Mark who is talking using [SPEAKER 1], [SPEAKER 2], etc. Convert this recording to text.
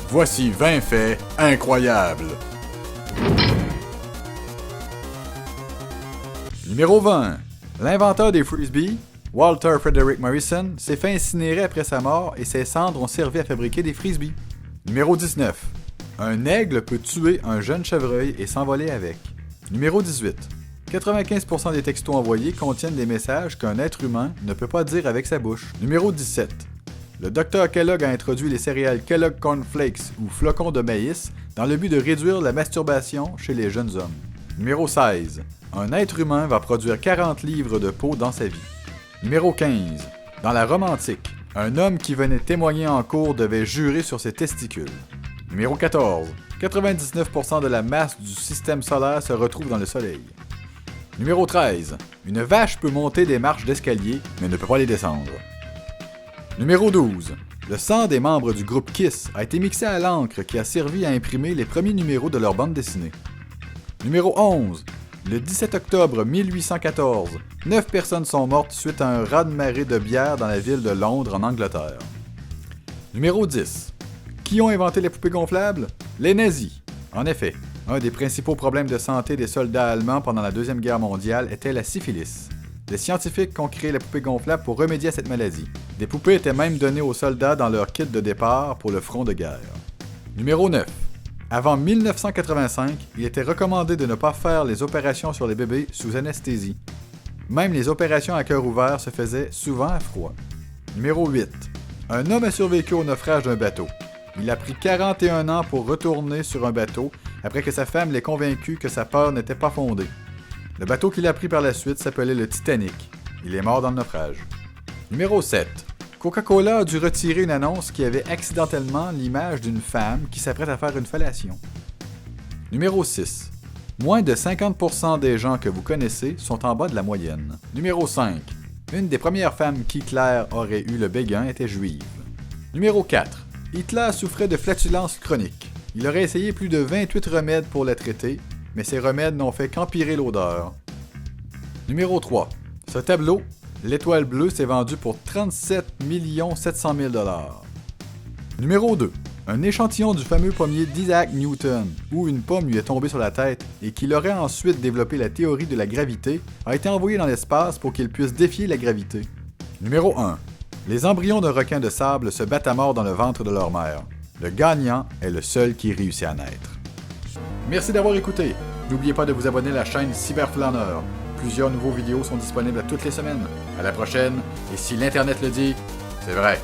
[SPEAKER 1] Voici 20 faits incroyables. Numéro 20. L'inventeur des frisbees, Walter Frederick Morrison, s'est fait incinérer après sa mort et ses cendres ont servi à fabriquer des frisbees. Numéro 19. Un aigle peut tuer un jeune chevreuil et s'envoler avec. Numéro 18. 95% des textos envoyés contiennent des messages qu'un être humain ne peut pas dire avec sa bouche. Numéro 17. Le Dr Kellogg a introduit les céréales Kellogg Corn Flakes ou flocons de maïs dans le but de réduire la masturbation chez les jeunes hommes. Numéro 16. Un être humain va produire 40 livres de peau dans sa vie. Numéro 15. Dans la Rome antique, un homme qui venait témoigner en cour devait jurer sur ses testicules. Numéro 14. 99% de la masse du système solaire se retrouve dans le Soleil. Numéro 13. Une vache peut monter des marches d'escalier, mais ne peut pas les descendre. Numéro 12. Le sang des membres du groupe Kiss a été mixé à l'encre qui a servi à imprimer les premiers numéros de leur bande dessinée. Numéro 11. Le 17 octobre 1814, 9 personnes sont mortes suite à un raz-de-marée de bière dans la ville de Londres, en Angleterre. Numéro 10. Qui ont inventé les poupées gonflables? Les nazis. En effet, un des principaux problèmes de santé des soldats allemands pendant la Deuxième Guerre mondiale était la syphilis. Les scientifiques ont créé les poupées gonflables pour remédier à cette maladie. Des poupées étaient même données aux soldats dans leur kit de départ pour le front de guerre. Numéro 9. Avant 1985, il était recommandé de ne pas faire les opérations sur les bébés sous anesthésie. Même les opérations à cœur ouvert se faisaient souvent à froid. Numéro 8. Un homme a survécu au naufrage d'un bateau. Il a pris 41 ans pour retourner sur un bateau après que sa femme l'ait convaincu que sa peur n'était pas fondée. Le bateau qu'il a pris par la suite s'appelait le Titanic. Il est mort dans le naufrage. Numéro 7. Coca-Cola a dû retirer une annonce qui avait accidentellement l'image d'une femme qui s'apprête à faire une fellation. Numéro 6. Moins de 50% des gens que vous connaissez sont en bas de la moyenne. Numéro 5. Une des premières femmes qu'Hitler aurait eu le béguin était juive. Numéro 4. Hitler souffrait de flatulence chronique. Il aurait essayé plus de 28 remèdes pour la traiter, mais ces remèdes n'ont fait qu'empirer l'odeur. Numéro 3. Ce tableau, l'étoile bleue, s'est vendu pour 37 700 000 $. Numéro 2. Un échantillon du fameux pommier d'Isaac Newton, où une pomme lui est tombée sur la tête et qu'il aurait ensuite développé la théorie de la gravité, a été envoyé dans l'espace pour qu'il puisse défier la gravité. Numéro 1. Les embryons de requins de sable se battent à mort dans le ventre de leur mère. Le gagnant est le seul qui réussit à naître. Merci d'avoir écouté. N'oubliez pas de vous abonner à la chaîne Cyberflâneur. Plusieurs nouveaux vidéos sont disponibles toutes les semaines. À la prochaine, et si l'Internet le dit, c'est vrai.